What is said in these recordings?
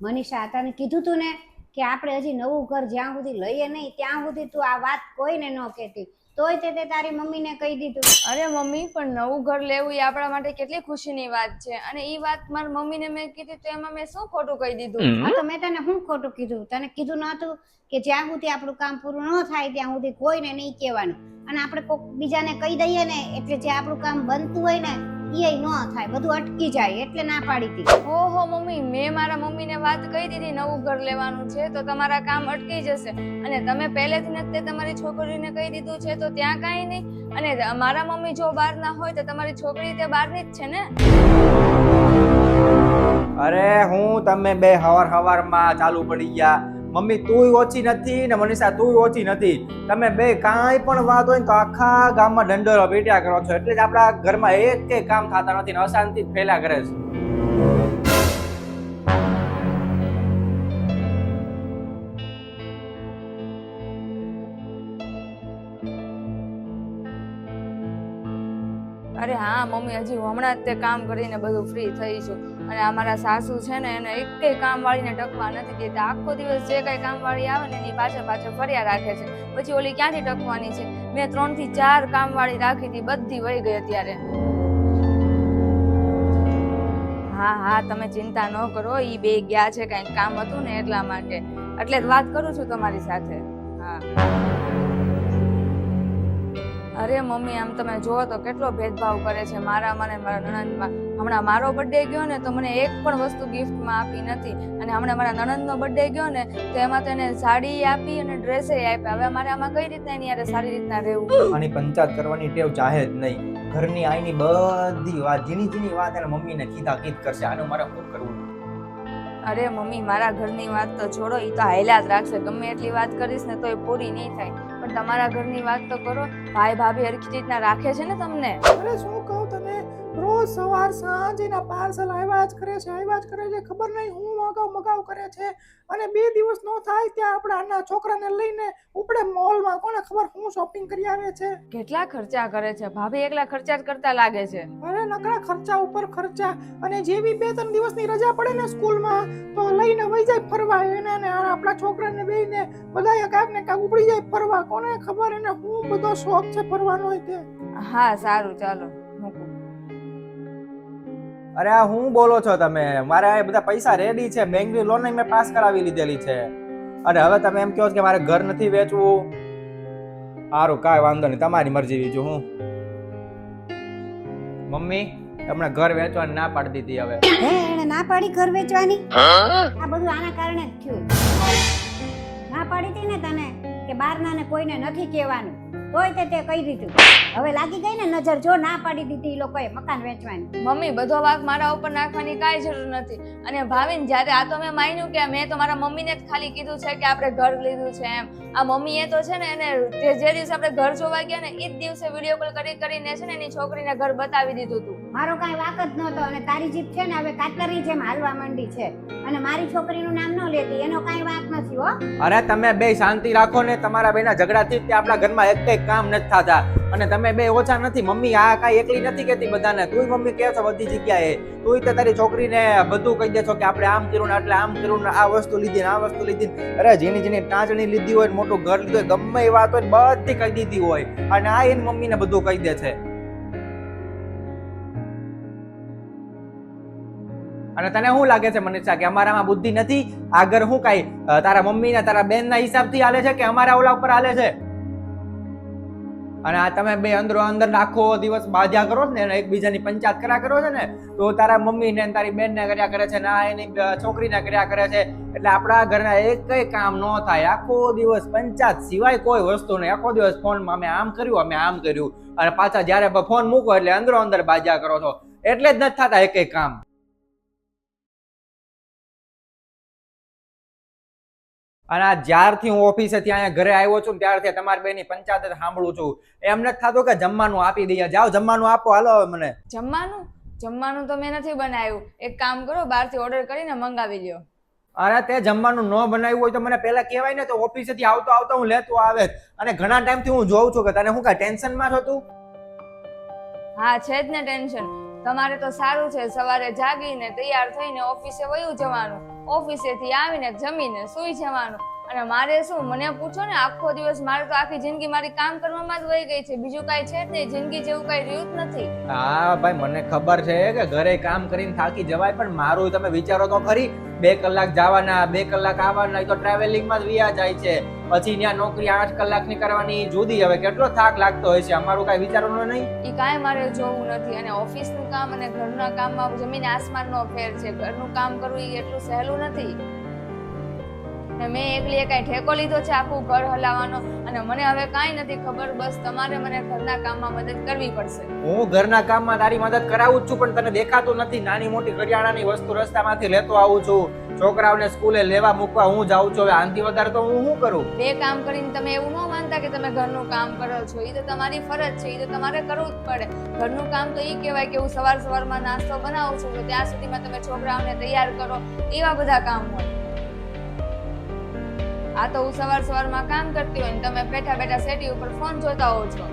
મનીષા તને કીધું તું ને કે આપણે હજી નવું ઘર જ્યાં સુધી લઈએ નહીં ત્યાં સુધી તું આ વાત કોઈને ન કહેતી, તોય તે તારી મમ્મીને કહી દીધું. અરે મમ્મી, પણ નવું ઘર લેવું એ આપણા માટે કેટલી ખુશીની વાત છે, અને એ વાત મારી મમ્મીને મેં કીધી તો એમાં મેં શું ખોટું કહી દીધું? હા તો મેં તને શું ખોટું કીધું? તને કીધું નતું કે જ્યાં સુધી આપણું કામ પૂરું ન થાય ત્યાં સુધી કોઈને નહીં કહેવાનું, અને આપણે કોઈક બીજાને કહી દઈએ ને એટલે જે આપણું કામ બનતું હોય ને એ ન થાય, બધું અટકી જાય, એટલે ના પાડી હતી. ઓહો મમ્મી, મેં મારા મમ્મીને વાત કહી દીધી નવું ઘર લેવાનું છે તો તમારા કામ અટકી જશે, અને તમે પહેલેથી જ તે તમારી છોકરીને કહી દીધું છે તો ત્યાં કાંઈ નહીં. અને મારા મમ્મી જો બહાર ના હોય તો તમારી છોકરી તે બહારની જ છે ને. અરે હું તમે બે હવારમાં ચાલુ પડી ગયા. મમ્મી તુંય ઓછી નથી ને મનીષા તુંય ઓછી નથી. તમે બે કાંઈ પણ વાત હોય તો આખા ગામમાં ઢંઢેરો પીટ્યા કરો છો, એટલે જ આપણા ઘરમાં એક કે કામ થતા નથી ને અશાંતિ ફેલા કરે છે. અરે હા મમ્મી, હજી હમણાં જ તે કામ કરીને બધું ફ્રી થઈ છું, અને અમારા સાસુ છે ને એને એકેય કામવાળીને ટકવા નથી દેતા. આખો દિવસ જે કઈ કામવાળી આવે ને એની પાછળ ફર્યા રાખે છે, પછી ઓલી ક્યાંથી ટકવાની છે? મેં 3 થી 4 કામવાળી રાખી હતી, બધી વહી ગઈ અત્યારે. હા હા, તમે ચિંતા ન કરો, ઈ બે ગયા છે, કઈક કામ હતું ને એટલા માટે, એટલે જ વાત કરું છું તમારી સાથે. હા અરે મમ્મી, આમ તમે જુઓ તો કેટલો ભેદભાવ કરે છે મારા મને મારા નણંદમાં. હમણાં મારો બર્થડે ગયો ને તો મને એક પણ વસ્તુ ગિફ્ટમાં આપી નથી, અને હમણાં મારા નણંદનો બર્થડે ગયો ને તો એમાં તો એને સાડી આપી અને ડ્રેસે આપ્યા. હવે મારે આમાં કઈ રીતના એની યારે સારી રીતના રહેવું? આની પંચાયત કરવાની ટેવ ચાહે જ નહીં. ઘરની આઈની બધી વાત ઝીણી વાત એને મમ્મીને કીધ કરશે. આનું મારે શું કરવું? અરે મમ્મી, મારા ઘરની વાત તો છોડો, ઈ તો હાલ્યા જ રાખશે. ગમે એટલી વાત કરીશ ને તો એ પૂરી નહીં થાય, પણ તમારા ઘરની વાત તો કરો. ભાઈ ભાભી હરખી રીતના રાખે છે ને તમને? અરે શું કહું તને, રોજ સવાર સાંજ એના પાર્સલ આવ્યા જ કરે છે. ખબર નહીં હું મગાવ કરે છે, અને 2 દિવસ નો થાય ત્યાં આપણા આના છોકરાને લઈને ઉપડે મોલમાં. કોને ખબર હું શોપિંગ કરી આવે છે. કેટલા ખર્ચા કરે છે ભાભી, એકલા ખર્ચા જ કરતા લાગે છે. અરે નકરા ખર્ચા ઉપર ખર્ચા, અને જેવી 2-3 દિવસની રજા પડે ને સ્કૂલમાં તો લઈને વહી જાય ફરવા. એને ને આપણા છોકરાને બેયને બધાય કાંઈક ને કાંઈક ઉપડી જાય ફરવા. કોને ખબર એને હું બધો શોખ છે ફરવાનો હોય તે. હા સારું, ચાલો મૂકું. અરે આ હું બોલો છો તમે? મારે આ બધા પૈસા રેડી છે, બેંકની લોન મેં પાસ કરાવી લીધેલી છે, અને હવે તમે એમ કહો છો કે મારે ઘર નથી વેચવું. સારું, કાંઈ વાંધો નહીં, તમારી મરજી. બીજું હું મમ્મી હમણાં ઘર વેચવાની ના પાડી દીધી. હવે એને ના પાડી ઘર વેચવાની? આ બધું આના કારણે જ થયું. ના પાડી હતી ને તને કે બહારના ને કોઈને નથી કહેવાનું, તોય તે કહી દીધું. હવે લાગી ગઈ ને નજર, જો ના પાડી દીધી એ લોકોએ મકાન વેચવાની. મમ્મી, બધો વાંક મારા ઉપર નાખવાની કાંઈ જરૂર નથી. અને ભાવિન, જ્યારે આ તો મેં માન્યું કે મેં તો મારા મમ્મીને જ ખાલી કીધું છે કે આપણે ઘર લીધું છે એમ. આ મમ્મીએ તો છે ને એને જે દિવસે આપણે ઘર જોવા ગયા ને એ જ દિવસે વિડીયો કોલ કરીને છે ને એની છોકરીને ઘર બતાવી દીધું હતું. મારો કાંઈ વાક જ નહોતો, અને તારી જીભ છે ને હવે કાતરની જેમ હાલવા માંડી છે, અને મારી છોકરીનું નામ ન લેતી, એનો કાંઈ વાક નથી હો. અરે તમે બે શાંતિ રાખો ને. તમારા બેના ઝઘડાથી જ આપણા ઘરમાં એક કઈ કામ નથી થતા, અને તમે બે ઓછા નથી. મમ્મી આ કાંઈ એકલી નથી કહેતી બધાને, તુંય મમ્મી કહે છો બધી જગ્યાએ. તુંય તે તારી છોકરીને બધું કહી દે છો કે આપણે આમ કર્યું ને એટલે આમ કર્યું ને આ વસ્તુ લીધી ને આ વસ્તુ લીધી. અરે જેની ટાંચણી લીધી હોય, મોટું ઘર લીધું હોય, ગમે એ વાત હોય બધી કહી દીધી હોય, અને આ એની મમ્મીને બધું કહી દે છે. અને તને શું લાગે છે મનીષા કે અમારામાં બુદ્ધિ નથી? આગળ શું કાંઈ તારા મમ્મી ને તારા બેન ના હિસાબથી હાલે છે કે અમારા ઓલા ઉપર હાલે છે? અને આ તમે બે અંદરો અંદર આખો દિવસ બાધ્યા કરો છો ને, એકબીજાની પંચાયત કર્યા કરો છો ને, તો તારા મમ્મી ને તારી બેન ને કર્યા કરે છે ને આ એની છોકરીને કર્યા કરે છે, એટલે આપણા ઘરના એક કઈ કામ ન થાય. આખો દિવસ પંચાયત સિવાય કોઈ વસ્તુ નહીં. આખો દિવસ ફોનમાં અમે આમ કર્યું, અમે આમ કર્યું, અને પાછા જયારે ફોન મૂકો એટલે અંદરો અંદર બાધ્યા કરો છો, એટલે જ નથી થતા એક કામ. અને આ જ્યારથી હું ઓફિસે ત્યાં ઘરે આવ્યો છું ત્યારથી તમારી બેની પંચાયત સાંભળું છું. એમ નથી થતું કે જમવાનું આપી દઈએ? જાઓ જમવાનું આપો, હાલો હવે મને. જમવાનું તો મેં નથી બનાવ્યું. એક કામ કરો, બહારથી ઓર્ડર કરીને મંગાવી લ્યો. અરે તે જમવાનું ન બનાવ્યું હોય તો મને પહેલા કહેવાય ને, તો ઓફિસેથી આવતો હું લેતો આવે. અને ઘણા ટાઈમથી હું જોઉં છું કે તને શું કાંઈ ટેન્શનમાં છો તું? હા છે જ ને ટેન્શન. તમારે તો સારું છે, સવારે જાગીને તૈયાર થઈને ઓફિસે વયું જવાનું. ઓફિસેથી આવીને જમીને સૂઈ જવાનું. અને મારે શું, મને પૂછો ને, આખો દિવસ મારે તો આખી જિંદગી મારી કામ કરવામાં જ વહી ગઈ છે. બીજું કાંઈ છે જ નહીં, જિંદગી જેવું કાંઈ રહ્યું જ નથી. હા ભાઈ, મને ખબર છે કે ઘરે કામ કરીને થાકી જવાય, પણ મારું તમે વિચારો તો ખરી, 2 કલાક જવાના 2 કલાક આવવાના, તો ટ્રાવેલિંગમાં જ વિયા જાય છે. પછી ત્યાં નોકરી 8 કલાકની કરવાની જુદી. હવે કેટલો થાક લાગતો હોય છે, અમારું કાંઈ વિચારવાનું નહીં. એ કાંઈ મારે જોવું નથી. અને ઓફિસનું કામ અને ઘરના કામમાં જમીન આસમાનનો ફેર છે. ઘરનું કામ કરવું એ એટલું સહેલું નથી. અને મેં એકલીએ કાંઈ ઠેકો લીધો છે આખું ઘર હલાવવાનો? અને મને હવે કાંઈ નથી ખબર. બસ તમારે મને ઘરના કામમાં મદદ કરવી પડશે. હું ઘરના કામમાં તારી મદદ કરાવું જ છું, પણ તને દેખાતું નથી. નાની મોટી કરિયાણાની વસ્તુ રસ્તામાંથી લેતો આવું છું. છોકરાઓને સ્કૂલે લેવા મૂકવા હું જાઉં છું. હવે આનાથી વધારે તો હું શું કરું? 2 કામ કરીને તમે એવું ન માનતા કે તમે ઘરનું કામ કરો છો. એ તો તમારી ફરજ છે, એ તો તમારે કરવું જ પડે. ઘરનું કામ તો એ કહેવાય કે હું સવારમાં નાસ્તો બનાવું છું, તો ત્યાં સુધીમાં તમે છોકરાઓને તૈયાર કરો, એવા બધા કામ હોય. આ તો હું સવારમાં કામ કરતી હોય ને તમે બેઠા બેઠા સેટી ઉપર ફોન જોતા હોવ છો.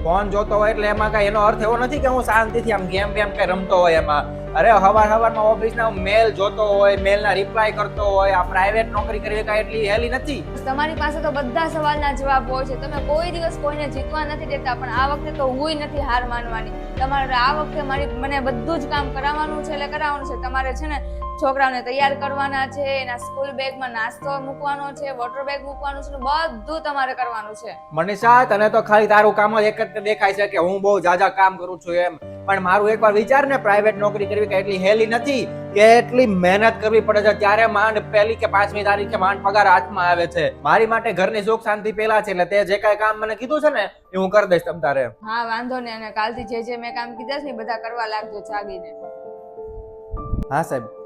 ફોન જોતો હોય એટલે એમાં કઈ એનો અર્થ એવો નથી કે હું શાંતિથી આમ ગેમ કઈ રમતો હોય એમાં. અરે સવારમાં ઓફિસના મેલ જોતો હોય, મેલના રિપ્લાય કરતો હોય. આ પ્રાઇવેટ નોકરી કરવી કઈ એટલી હેલી નથી. તમારી પાસે તો બધા સવાલના જવાબ હોય છે. તમે કોઈ દિવસ કોઈને જીતવા નથી દેતા, પણ આ વખતે તો હુંય નથી હાર માનવાની. તમારે આ વખતે મને બધું જ કામ કરાવવાનું છે, એટલે કરાવવાનું છે. તમારે છે ને છોકરાઓને તૈયાર કરવાના છે, એના સ્કૂલ બેગમાં નાસ્તો મૂકવાનો છે, વોટર બેગ મૂકવાનું છે, બધું તમારે કરવાનું છે. મનીષા, તને તો ખાલી તારું કામ જ એક જ દેખાય છે કે હું બહુ જાજા કામ કરું છું એમ. પણ મારું એકવાર વિચાર ને, પ્રાઇવેટ નોકરી કરવી કે એટલી હેલી નથી, કે એટલી મહેનત કરવી પડે છે. ત્યારે માંડ 1લી કે 5મી તારીખે માંડ પગાર હાથમાં આવે છે. મારી માટે ઘરની સુખ શાંતિ પેલા છે, એટલે તે જે કઈ કામ મને કીધું છે ને એ હું કરી દઈશ તમ તારે. હા, વાંધો નહીં. અને કાલથી જે મેં કામ કીધા છે ને બધા કરવા લાગજો જાગીને. હા સાહેબ.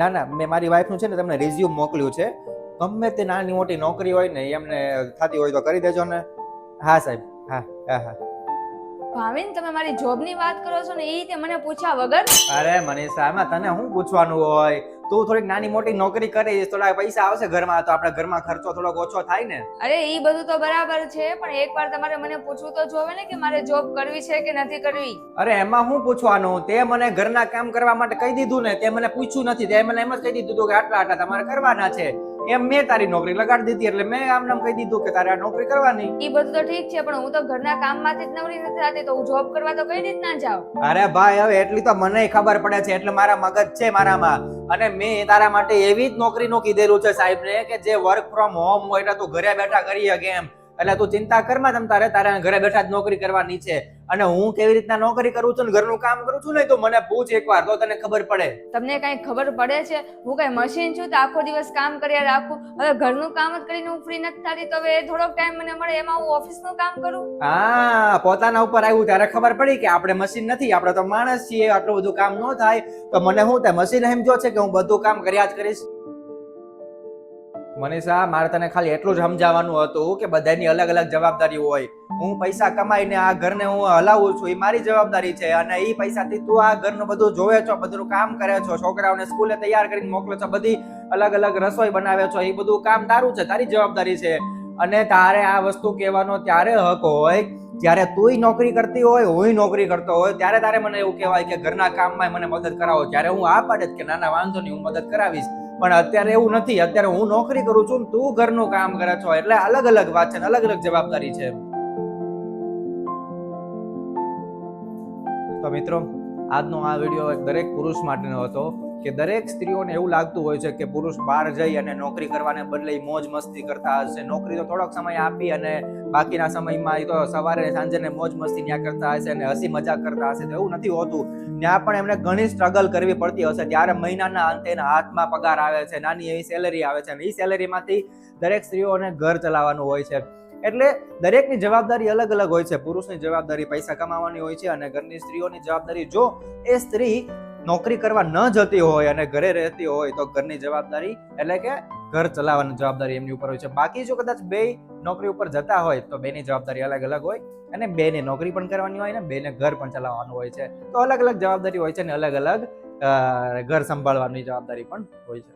ના મેં મારી વાઈફનું છે ને તમને રિઝ્યુમ મોકલ્યું છે. ગમે તે નાની મોટી નોકરી હોય ને એમને થતી હોય તો કરી દેજો ને. હા સાહેબ. હા. ભાવિન, તમે મારી જોબની વાત કરો છો ને, એ રીતે મને પૂછ્યા વગર? અરે મનીષા, એમાં તને શું પૂછવાનું હોય? તું થોડીક નાની મોટી નોકરી કરીશ, થોડા પૈસા આવશે ઘરમાં, તો આપણે ઘરમાં ખર્ચો થોડોક ઓછો થાય ને. અરે એ બધું તો બરાબર છે, પણ એકવાર તમારે મને પૂછવું તો જોવે ને કે મારે જોબ કરવી છે કે નથી કરવી. અરે એમાં શું પૂછવાનું? તે મને ઘરના કામ કરવા માટે કહી દીધું ને, તે મને પૂછ્યું નથી. તે મને એમ જ કહી દીધું કે આટલા તમારે કરવાના છે. એમ મેં તારી નોકરી લગાડી દીધી, એટલે મેં આમ નામ કહી દીધું કે તારે આ નોકરી કરવાની. એ બધું તો ઠીક છે, પણ હું તો ઘરના કામમાંથી જ નવરી નથી થતી, તો હું જોબ કરવા તો કઈ રીતના જાઉં? અરે ભાઈ, હવે એટલી તો મને ખબર પડે છે, એટલે મારા મગજ છે મારામાં. અને મેં તારા માટે એવી જ નોકરીનું કીધેલું છે સાહેબને કે જે વર્ક ફ્રોમ હોમ હોય, એટલે તું ઘરે બેઠા કરી શકે એમ. એટલે તું ચિંતા કરમાં, તમ તારે ઘરે બેઠા જ નોકરી કરવાની છે. અને હું કેવી રીતના નોકરી કરું છું ને ઘરનું કામ કરું છું ને, તો મને પૂછ એકવાર, તો તને ખબર પડે. તમને કઈ ખબર પડે છે? હું કઈ મશીન છું તો આખો દિવસ કામ કર્યા રાખું? હવે ઘરનું કામ જ કરીને હું ફ્રી નથી થતી, તો હવે થોડોક ટાઈમ મને મળે એમાં હું ઓફિસનું કામ કરું? હા, પોતાના ઉપર આવ્યું ત્યારે ખબર પડી કે આપણે મશીન નથી, આપણે તો માણસ છીએ. આટલું બધું કામ ન થાય તો મને શું થાય? મશીન એમ જો છે કે હું બધું કામ કર્યા જ કરીશ. મનીષા, મારે તને ખાલી એટલું જ સમજાવવાનું હતું કે બધાની અલગ અલગ જવાબદારી હોય. હું પૈસા કમાઈને આ ઘરને હું હલાવું છું, એ મારી જવાબદારી છે. અને એ પૈસાથી તું આ ઘરનું બધું જોવે છો, બધું કામ કરે છો, છોકરાઓને સ્કૂલે તૈયાર કરીને મોકલો છો, બધી અલગ અલગ રસોઈ બનાવે છો, એ બધું કામ તારું છે, તારી જવાબદારી છે. અને તારે આ વસ્તુ કહેવાનો ત્યારે હક હોય જ્યારે તુંય નોકરી કરતી હોય, હુંય નોકરી કરતો હોય, ત્યારે તારે મને એવું કહેવાય કે ઘરના કામમાં મને મદદ કરાવો. ત્યારે હું આ પાડે કે નાના વાંધો નહીં, હું મદદ કરાવીશ. પણ અત્યારે એવું નથી. અત્યારે હું નોકરી કરું છું, તું ઘરનું કામ કરે છો, એટલે અલગ અલગ વાત છે, અલગ અલગ જવાબદારી છે. તો મિત્રો, આજનો આ વિડીયો દરેક પુરુષ માટેનો હતો કે દરેક સ્ત્રીઓને એવું લાગતું હોય છે કે પુરુષ બહાર જઈ અને નોકરી કરવાને બદલે મોજ મસ્તી કરતા હશે. નોકરી તો થોડોક સમય આપી અને બાકીના સમયમાં તો સવારે સાંજે મોજ મસ્તી ત્યાં કરતા હશે અને હસી મજાક કરતા હશે. તો એવું નથી હોતું. ત્યાં પણ એમને ઘણી સ્ટ્રગલ કરવી પડતી હશે. ત્યારે મહિનાના અંતે એના હાથમાં પગાર આવે છે, નાની એવી સેલેરી આવે છે, અને એ સેલેરીમાંથી દરેક સ્ત્રીઓને ઘર ચલાવવાનું હોય છે. એટલે દરેકની જવાબદારી અલગ અલગ હોય છે. પુરુષની જવાબદારી પૈસા કમાવાની હોય છે, અને ઘરની સ્ત્રીઓની જવાબદારી, જો એ સ્ત્રી નોકરી કરવા ન જતી હોય અને ઘરે રહેતી હોય તો ઘરની જવાબદારી એટલે કે ઘર ચલાવવાની જવાબદારી એમની ઉપર હોય છે. બાકી જો કદાચ બે નોકરી ઉપર જતા હોય તો બેની જવાબદારી અલગ અલગ હોય, અને બેને નોકરી પણ કરવાની હોય ને બેને ઘર પણ ચલાવવાનું હોય છે. તો અલગ અલગ જવાબદારી હોય છે, ને અલગ અલગ ઘર સંભાળવાની જવાબદારી પણ હોય છે.